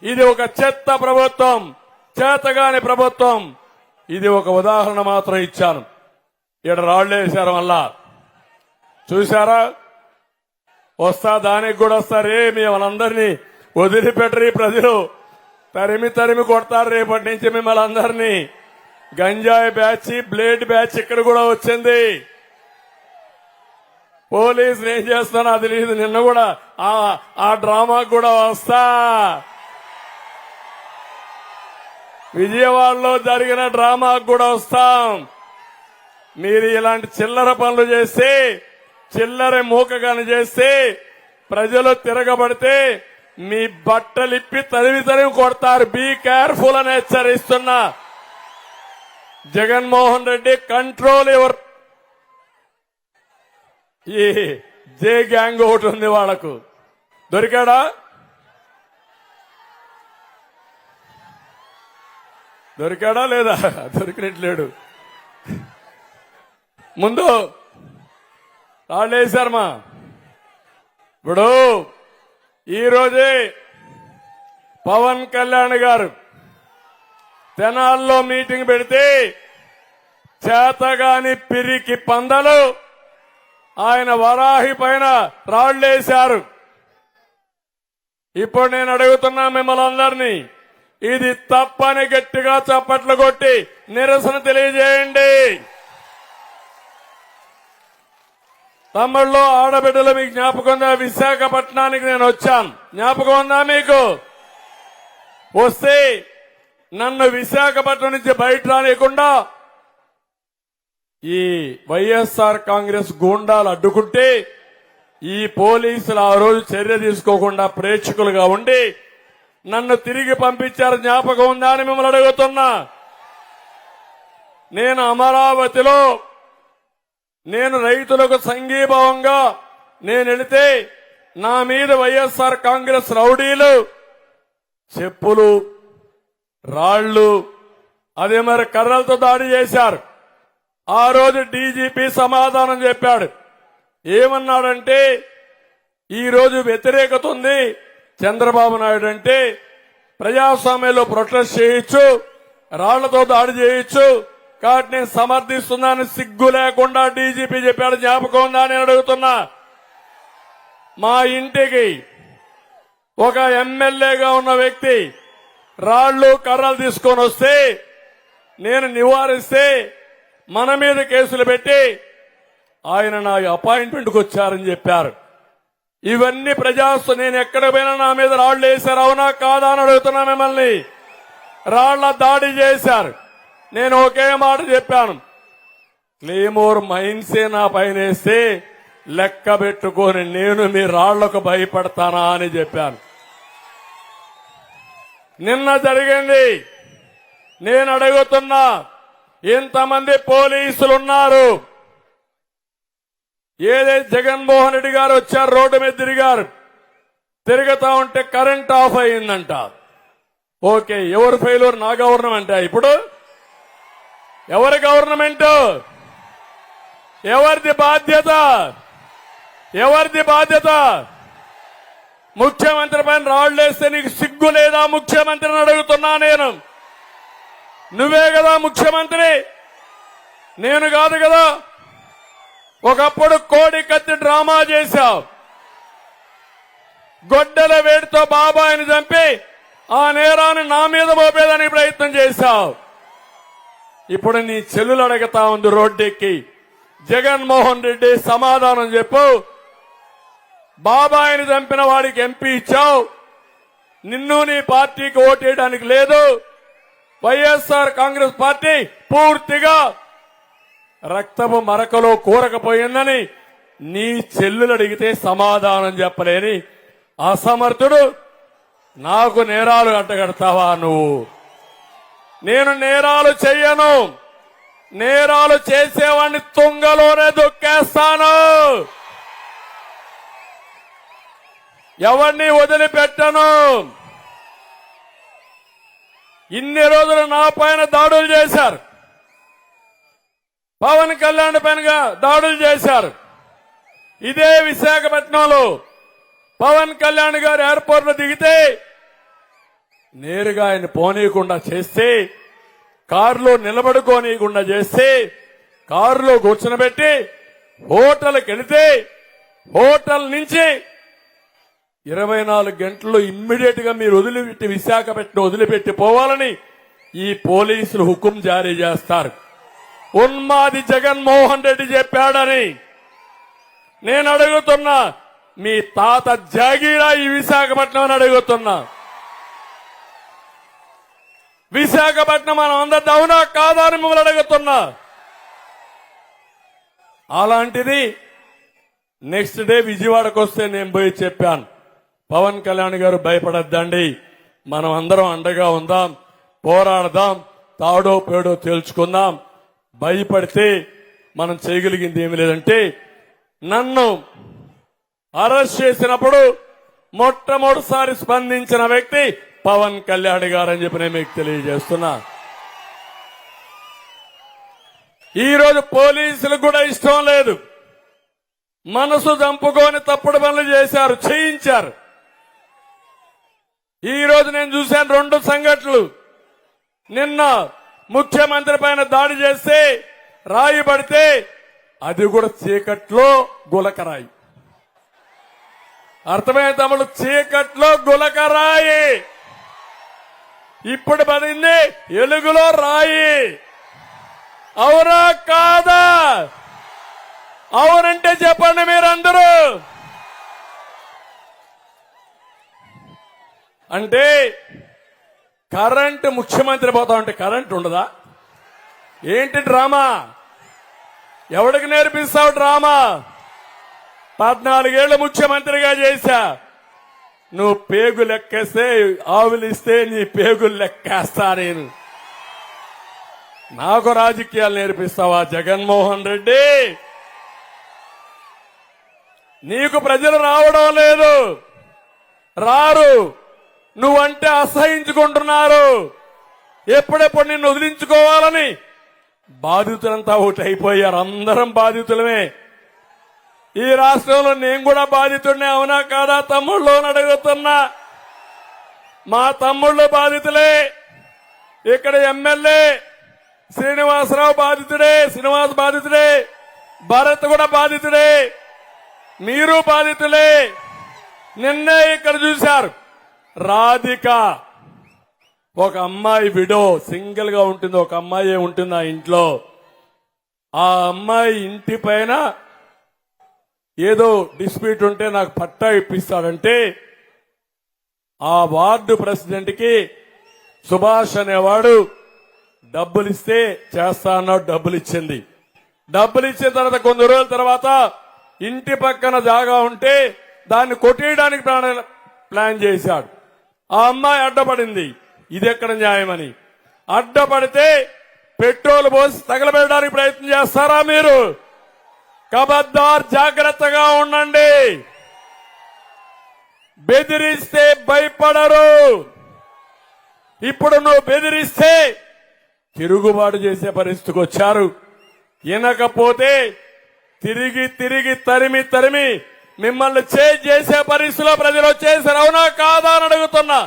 ఇది ఒక చెత్త ప్రభుత్వం, చేతగాని ప్రభుత్వం. ఇది ఒక ఉదాహరణ మాత్రం ఇచ్చాను. ఇక్కడ రాళ్లేశారు మళ్ళా చూశారా? వస్తా దానికి కూడా వస్తారు. మిమ్మల్ని వదిలిపెట్టరు ప్రజలు, తరిమి కొడతారు. రేపటి నుంచి మిమ్మల్ని అందరినీ గంజాయి బ్యాచ్, బ్లేడ్ బ్యాచ్ ఇక్కడ కూడా వచ్చింది. పోలీసులు ఏం చేస్తానో అది లేదు. నిన్న కూడా ఆ డ్రామాకు కూడా వస్తా. విజయవాడలో జరిగిన డ్రామాకు కూడా వస్తాం. మీరు ఇలాంటి చిల్లర పనులు చేస్తే, చిల్లర మూకగాని చేస్తే, ప్రజలు తిరగబడితే మీ బట్టలిప్పి తరిమి కొడతారు. బీ కేర్ఫుల్ అని హెచ్చరిస్తున్నా. Jaganmohan Reddy control your. ఈ జే గ్యాంగ్ ఒకటి ఉంది వాళ్లకు. దొరికాడా? లేదా? దొరికినట్లేడు. ముందు రాళ్ళేశారమ్మా. ఇప్పుడు ఈరోజే పవన్ కళ్యాణ్ గారు తెనాల్లో మీటింగ్ పెడితే చేతగాని పిరికి పందలు ఆయన వరాహి పైన రాళ్లేశారు. ఇప్పుడు నేను అడుగుతున్నా మిమ్మల్ని అందరినీ, ఇది తప్పని గట్టిగా చప్పట్లు కొట్టి నిరసన తెలియజేయండి. తమ్ముళ్ళు, ఆడబిడ్డలు, మీకు జ్ఞాపకం ఉందా? విశాఖపట్నానికి నేను వచ్చాను. జ్ఞాపకం ఉందా మీకు? వస్తే నన్ను విశాఖపట్నం నుంచి బయట రానియకుండా ఈ వైఎస్ఆర్ కాంగ్రెస్ గూండాలు అడ్డుకుంటే ఈ పోలీసులు ఆ రోజు చర్య తీసుకోకుండా ప్రేక్షకులుగా ఉండి నన్ను తిరిగి పంపించారు. జ్ఞాపకం ఉందా అని మిమ్మల్ని అడుగుతున్నా. నేను అమరావతిలో నేను రైతులకు సంఘీభావంగా నేను వెళితే నా మీద వైఎస్ఆర్ కాంగ్రెస్ రౌడీలు చెప్పులు, రాళ్లు, అదే మరి కర్రలతో దాడి చేశారు. ఆ రోజు డీజీపీ సమాధానం చెప్పాడు. ఏమన్నాడంటే, ఈ రోజు వ్యతిరేకత ఉంది, చంద్రబాబు నాయుడు అంటే ప్రజాస్వామ్యంలో ప్రొటెస్ట్ చేయొచ్చు, రాళ్లతో దాడి చేయొచ్చు, కాబట్టి నేను సమర్థిస్తున్నాను. సిగ్గు లేకుండా డీజీపీ చెప్పాడు. జ్ఞాపకం ఉందా నేను అడుగుతున్నా. మా ఇంటికి ఒక ఎమ్మెల్యేగా ఉన్న వ్యక్తి రాళ్లు, కర్రలు తీసుకొని వస్తే నేను నివారిస్తే మన మీద కేసులు పెట్టి ఆయన నా అపాయింట్మెంట్కి వచ్చారని చెప్పారు. ఇవన్నీ నేను ఎక్కడ పోయినా నా మీద రాళ్లు వేశారు. అవునా కాదా అని అడుగుతున్నా మిమ్మల్ని. రాళ్ల దాడి చేశారు. నేను ఒకే మాట చెప్పాను, క్లేమోర్ మైన్సే నా పైన వేస్తే లెక్క పెట్టుకొని నేను మీ రాళ్లకు భయపడతానా అని చెప్పాను. నిన్న జరిగింది. నేను అడుగుతున్నా, ఇంతమంది పోలీసులున్నారు. ఏదైతే జగన్మోహన్ రెడ్డి గారు వచ్చారు, రోడ్డు మీద తిరుగుతా ఉంటే కరెంట్ ఆఫ్ అయిందంట. ఓకే, ఎవరు ఫెయిల్యూర్? నా గవర్నమెంట్. ఇప్పుడు ఎవరి గవర్నమెంట్? ఎవరిది బాధ్యత? ముఖ్యమంత్రి పైన రాళ్లేస్తే నీకు సిగ్గు లేదా? ముఖ్యమంత్రిని అడుగుతున్నా నేను. నువ్వే కదా ముఖ్యమంత్రి, నేను కాదు కదా. ఒకప్పుడు కోడి కత్తి డ్రామా చేశావు. గొడ్డల వేడితో బాబాయిని చంపి ఆ నేరాన్ని నా మీద మోపేదానికి ప్రయత్నం చేశావు. ఇప్పుడు నీ చెల్లులు అడుగుతా ఉంది రోడ్డెక్కి, జగన్మోహన్ రెడ్డి సమాధానం చెప్పు. బాబాయిని చంపిన వాడికి ఎంపీ ఇచ్చావు, నిన్ను నీ పార్టీకి ఓటేయడానికి లేదు. వైఎస్ఆర్ కాంగ్రెస్ పార్టీ పూర్తిగా రక్తపు మరకలో కూరకపోయిందని నీ చెల్లులు అడిగితే సమాధానం చెప్పలేని అసమర్థుడు నాకు నేరాలు అంటగడతావా నువ్వు? నేను నేరాలు చెయ్యను. నేరాలు చేసేవాడిని తుంగలోనే దొక్కేస్తాను. ఎవరిని వదిలిపెట్టను. ఇన్ని రోజులు నా పైన దాడులు చేశారు, పవన్ కళ్యాణ్ పైన దాడులు చేశారు. ఇదే విశాఖపట్నంలో పవన్ కళ్యాణ్ గారు ఎయిర్పోర్ట్ లో దిగితే నేరుగా ఆయన పోనీయకుండా చేస్తే, కారులో నిలబడుకోనీయకుండా చేస్తే, కారులో కూర్చునబెట్టి హోటల్కి వెళితే హోటల్ నుంచి 24 గంటల్లో ఇమ్మీడియట్ గా మీరు వదిలిపెట్టి విశాఖపట్నం వదిలిపెట్టి పోవాలని ఈ పోలీసులు హుకుం జారీ చేస్తారు. ఉన్మాది జగన్మోహన్ రెడ్డి చెప్పాడని నేను అడుగుతున్నా. మీ తాత జాగీరా ఈ విశాఖపట్నం అని అడుగుతున్నా. విశాఖపట్నం మనం అందరి అవునా కాదా అని మిమ్మల్ని అడుగుతున్నా. అలాంటిది నెక్స్ట్ డే విజయవాడకు వస్తే నేను పోయి చెప్పాను, పవన్ కళ్యాణ్ గారు భయపడద్దండి, మనం అందరం అండగా ఉందాం, పోరాడదాం, తాడో పేడో తేల్చుకుందాం, భయపడితే మనం చేయగలిగింది ఏమి లేదంటే, నన్ను అరెస్ట్ చేసినప్పుడు మొట్టమొదటిసారి స్పందించిన వ్యక్తి పవన్ కళ్యాణ్ గారు అని చెప్పి నేను మీకు తెలియజేస్తున్నా. ఈ రోజు పోలీసులకు కూడా ఇష్టం లేదు, మనసు చంపుకొని తప్పుడు పనులు చేశారు, చేయించారు. ఈ రోజు నేను చూశాను 2 సంఘటనలు. నిన్న ముఖ్యమంత్రి పైన దాడి చేస్తే రాయి పడితే అది కూడా చీకట్లో గులకరాయి. అర్థమైన తమ్ముడు, చీకట్లో గులకరాయి. ఇప్పుడు పడింది ఎలుగులో రాయి. అవునా కాదా? అవునంటే చెప్పండి మీరందరూ. అంటే కరెంటు ముఖ్యమంత్రి పోతా ఉంటే కరెంటు ఉండదా? ఏంటి డ్రామా? ఎవడికి నేర్పిస్తావు డ్రామా? 14 ఏళ్లు ముఖ్యమంత్రిగా చేశా. నువ్వు పేగు లెక్కేస్తే, ఆవులిస్తే నీ పేగులు లెక్కేస్తా నేను. నాకు రాజకీయాలు నేర్పిస్తావా జగన్మోహన్ రెడ్డి? నీకు ప్రజలు రావడం లేదు, రారు. నువ్వంటే అసహించుకుంటున్నారు. ఎప్పుడెప్పుడు నిన్ను వదిలించుకోవాలని బాధితులంతా ఒకటి అయిపోయారు. అందరం బాధితులమే. ఈ రాష్ట్రంలో నేను కూడా బాధితుడినే, అవునా కాదా తమ్ముళ్ళు అని అడుగుతున్నా. మా తమ్ముళ్ళు బాధితులే. ఇక్కడ ఎమ్మెల్యే శ్రీనివాసరావు బాధితుడే, శ్రీనివాస్ బాధితుడే, భరత్ కూడా బాధితుడే, మీరు బాధితులే. నిన్నే ఇక్కడ చూశారు, రాధిక ఒక అమ్మాయి విడో, సింగిల్ గా ఉంటుంది, ఒక అమ్మాయి ఉంటుంది ఆ ఇంట్లో. ఆ అమ్మాయి ఇంటి పైన ఏదో డిస్ప్యూట్ ఉంటే నాకు పట్టా ఇప్పిస్తాడంటే ఆ వార్డు ప్రెసిడెంట్ కి సుభాష్ అనేవాడు డబ్బులు ఇస్తే చేస్తా అన్నాడు. డబ్బులు ఇచ్చింది. డబ్బులు ఇచ్చిన తర్వాత కొన్ని రోజుల తర్వాత ఇంటి పక్కన జాగా ఉంటే దాన్ని కొట్టేయడానికి ప్లాన్ చేశాడు. ఆ అమ్మాయి అడ్డపడింది. ఇది ఎక్కడ న్యాయమని అడ్డపడితే పెట్రోల్ పోసి తగలబెట్టడానికి ప్రయత్నం చేస్తారా మీరు? కబద్దార్, జాగ్రత్తగా ఉండండి. బెదిరిస్తే భయపడరు. ఇప్పుడు నువ్వు బెదిరిస్తే తిరుగుబాటు చేసే పరిస్థితికి వచ్చారు. వినకపోతే తిరిగి తిరిగి తరిమి మిమ్మల్ని చేసే పరిస్థితిలో ప్రజలు వచ్చేసారు. అవునా కాదా అని అడుగుతున్నా.